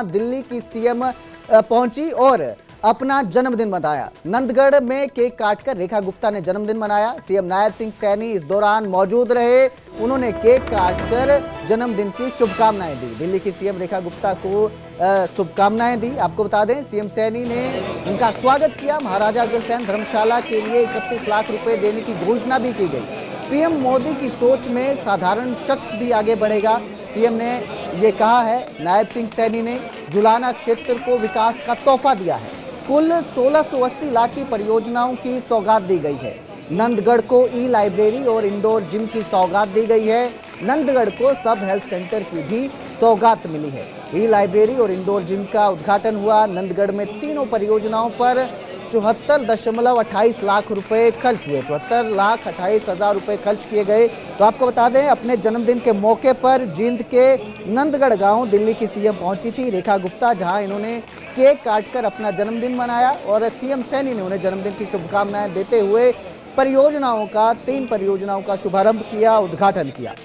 दिल्ली की सीएम पहुंची और अपना जन्मदिन मनाया। नंदगढ़ में केक काटकर रेखा गुप्ता ने जन्मदिन मनाया। सीएम नायब सिंह सैनी इस दौरान मौजूद रहे। उन्होंने केक काटकर जन्मदिन की शुभकामनाएं दी। दिल्ली की सीएम रेखा गुप्ता को शुभकामनाएं दी। आपको बता दें, सीएम सैनी ने उनका स्वागत किया। महाराजा अग्रसेन धर्मशाला के लिए 31 लाख रुपए देने की घोषणा भी की गई। पीएम मोदी की सोच में साधारण शख्स भी आगे बढ़ेगा, सीएम ने ये कहा है। नायब सिंह सैनी ने जुलाना क्षेत्र को विकास का तोहफा दिया है। कुल 1680 लाख की परियोजनाओं की सौगात दी गई है। नंदगढ़ को ई लाइब्रेरी और इंडोर जिम की सौगात दी गई है। नंदगढ़ को सब हेल्थ सेंटर की भी सौगात मिली है। ई लाइब्रेरी और इंडोर जिम का उद्घाटन हुआ। नंदगढ़ में तीनों परियोजनाओं पर 74.28 लाख रुपए खर्च हुए। 74,28,000 रुपए खर्च किए गए। तो आपको बता दें, अपने जन्मदिन के मौके पर जींद के नंदगढ़ गांव दिल्ली की सीएम पहुंची थी रेखा गुप्ता, जहां इन्होंने केक काटकर अपना जन्मदिन मनाया और सीएम सैनी ने उन्हें जन्मदिन की शुभकामनाएं देते हुए तीन परियोजनाओं का शुभारंभ किया, उद्घाटन किया।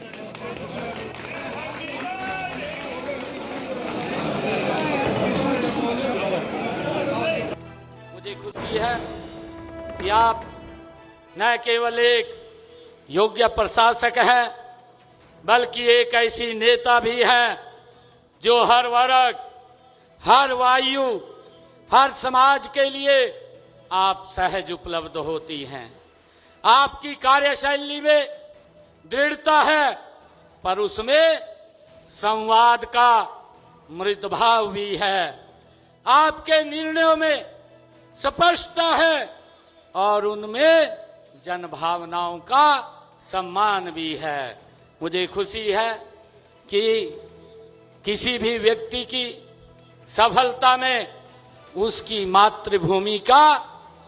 खुशी है कि आप न केवल एक योग्य प्रशासक हैं, बल्कि एक ऐसी नेता भी हैं जो हर वर्ग, हर वायु, हर समाज के लिए आप सहज उपलब्ध होती हैं। आपकी कार्यशैली में दृढ़ता है, पर उसमें संवाद का मृद भाव भी है। आपके निर्णयों में स्पष्टता है और उनमें जनभावनाओं का सम्मान भी है। मुझे खुशी है कि किसी भी व्यक्ति की सफलता में उसकी मातृभूमि का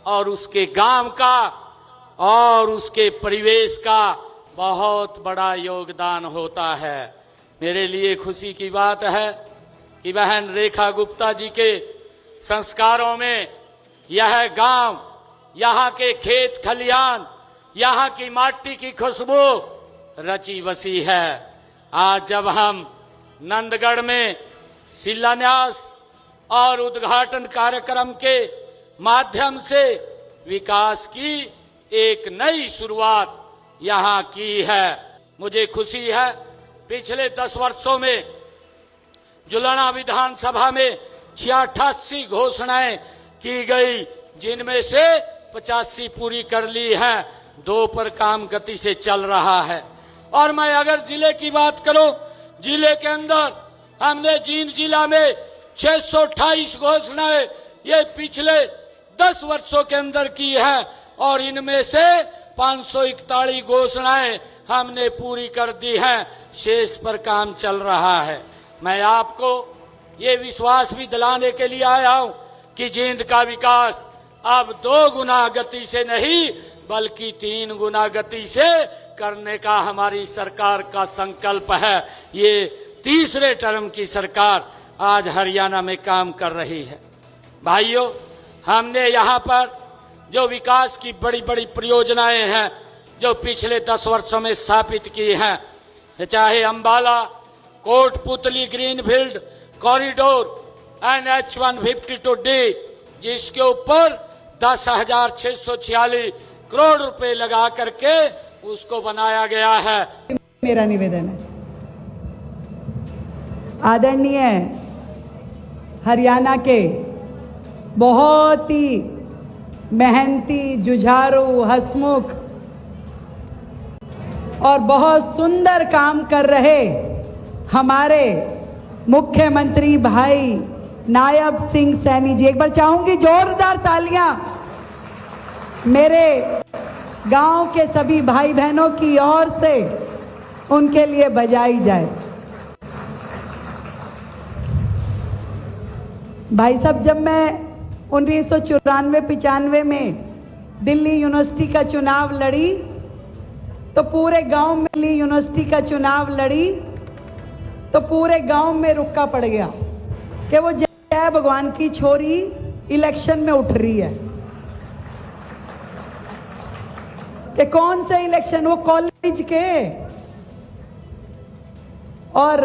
और उसके गांव का और उसके परिवेश का बहुत बड़ा योगदान होता है। मेरे लिए खुशी की बात है कि बहन रेखा गुप्ता जी के संस्कारों में यह गांव, यहाँ के खेत खलियान, यहाँ की माटी की खुशबू रची बसी है। आज जब हम नंदगढ़ में शिलान्यास और उद्घाटन कार्यक्रम के माध्यम से विकास की एक नई शुरुआत यहाँ की है, मुझे खुशी है। पिछले 10 वर्षों में जुलाना विधानसभा में 88 घोषणाएं की गई, जिनमें से 85 पूरी कर ली है। 2 पर काम गति से चल रहा है। और मैं अगर जिले की बात करूं, जिले के अंदर हमने जींद जिला में 628 घोषणाएं ये पिछले 10 वर्षों के अंदर की है और इनमें से 541 घोषणाएं हमने पूरी कर दी हैं। शेष पर काम चल रहा है। मैं आपको ये विश्वास भी दिलाने के लिए आया हूं कि जींद का विकास अब 2 गुना गति से नहीं बल्कि 3 गुना गति से करने का हमारी सरकार का संकल्प है। ये तीसरे टर्म की सरकार आज हरियाणा में काम कर रही है। भाइयों, हमने यहाँ पर जो विकास की बड़ी बड़ी परियोजनाएं हैं जो पिछले 10 वर्षों में स्थापित की हैं, चाहे Ambala Kotputli greenfield corridor NH152D, जिसके ऊपर 10,646 करोड़ रुपए लगा करके उसको बनाया गया है। मेरा निवेदन है, आदरणीय हरियाणा के बहुत ही मेहनती, जुझारू, हंसमुख और बहुत सुंदर काम कर रहे हमारे मुख्यमंत्री भाई नायब सिंह सैनी जी, एक बार चाहूंगी जोरदार तालियां मेरे गांव के सभी भाई बहनों की ओर से उनके लिए बजाई जाए। भाई साहब, जब मैं 1994-95 में दिल्ली यूनिवर्सिटी का चुनाव लड़ी तो पूरे गांव में दिल्ली यूनिवर्सिटी का चुनाव लड़ी तो पूरे गांव में रुक्का पड़ गया कि वो जय भगवान की छोरी इलेक्शन में उठ रही है। कि कौन से इलेक्शन? वो कॉलेज के। और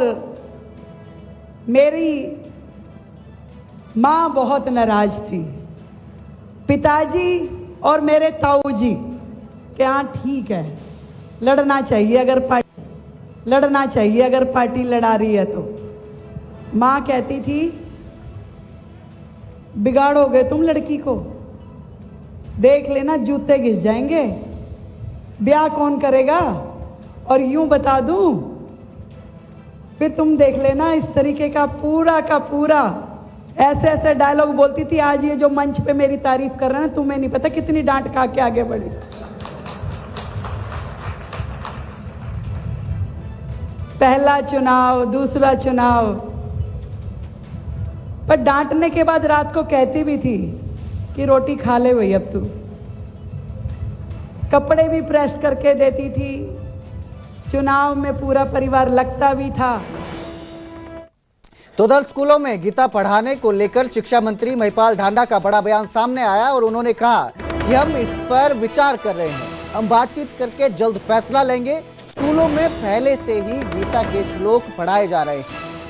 मेरी माँ बहुत नाराज थी। पिताजी और मेरे ताऊ जी कि हाँ ठीक है, लड़ना चाहिए अगर पार्टी लड़ा रही है तो। माँ कहती थी बिगाड़ोगे तुम लड़की को, देख लेना जूते घिस जाएंगे, ब्याह कौन करेगा। और यूं बता दूं, फिर तुम देख लेना इस तरीके का पूरा ऐसे ऐसे डायलॉग बोलती थी। आज ये जो मंच पे मेरी तारीफ कर रहे हैं, तुम्हें नहीं पता कितनी डांट खा के आगे बढ़ी। पहला चुनाव, दूसरा चुनाव, पर डांटने के बाद रात को कहती भी थी कि रोटी खा ले भाई अब तू। कपड़े भी प्रेस करके देती थी, चुनाव में पूरा परिवार लगता भी था। तो उधर स्कूलों में गीता पढ़ाने को लेकर शिक्षा मंत्री महिपाल ढांडा का बड़ा बयान सामने आया और उन्होंने कहा कि हम इस पर विचार कर रहे हैं, हम बातचीत करके जल्द फैसला लेंगे। स्कूलों में पहले से ही गीता के श्लोक पढ़ाए जा रहे हैं,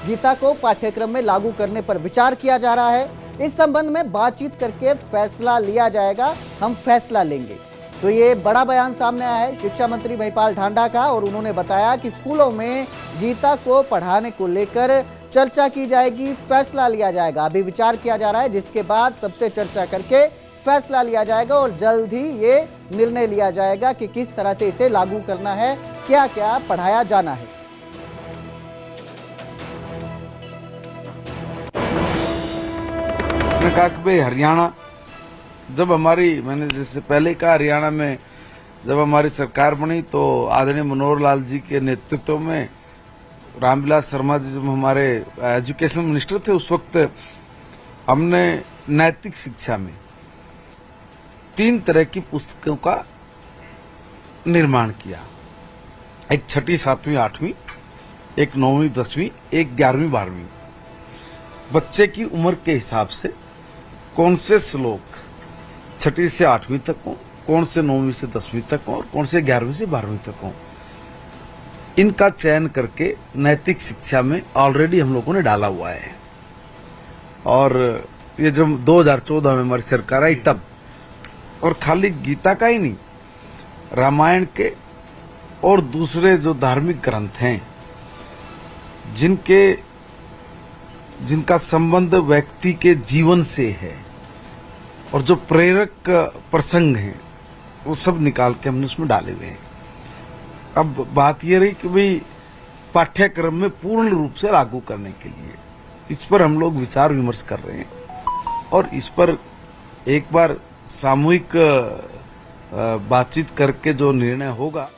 गीता को पाठ्यक्रम में लागू करने पर विचार किया जा रहा है। इस संबंध में बातचीत करके फैसला लिया जाएगा, हम फैसला लेंगे। तो ये बड़ा बयान सामने आया है शिक्षा मंत्री महिपाल ढांडा का और उन्होंने बताया कि स्कूलों में गीता को पढ़ाने को लेकर चर्चा की जाएगी, फैसला लिया जाएगा। अभी विचार किया जा रहा है, जिसके बाद सबसे चर्चा करके फैसला लिया जाएगा और जल्द ही ये निर्णय लिया जाएगा कि किस तरह से इसे लागू करना है, क्या क्या पढ़ाया जाना है। मैंने कहा कि भाई हरियाणा, जब मैंने जैसे पहले कहा, हरियाणा में जब हमारी सरकार बनी तो आदरणीय मनोहर लाल जी के नेतृत्व में रामविलास शर्मा जी जब हमारे एजुकेशन मिनिस्टर थे, उस वक्त हमने नैतिक शिक्षा में 3 तरह की पुस्तकों का निर्माण किया। एक 6ठी, 7वीं, 8वीं, एक 9वीं, 10वीं, एक 11वीं, 12वीं। बच्चे की उम्र के हिसाब से कौन से श्लोक 6ठी से 8वीं तक हो, कौन से 9वीं से 10वीं तक हो और कौन से 11वीं से 12वीं तक हो, इनका चयन करके नैतिक शिक्षा में ऑलरेडी हम लोगों ने डाला हुआ है। और ये जब 2014 में हमारी सरकार आई तब, और खाली गीता का ही नहीं, रामायण के और दूसरे जो धार्मिक ग्रंथ हैं जिनका संबंध व्यक्ति के जीवन से है और जो प्रेरक प्रसंग हैं, वो सब निकाल के हमने उसमें डाले हुए हैं। अब बात ये रही कि भाई पाठ्यक्रम में पूर्ण रूप से लागू करने के लिए इस पर हम लोग विचार विमर्श कर रहे हैं और इस पर एक बार सामूहिक बातचीत करके जो निर्णय होगा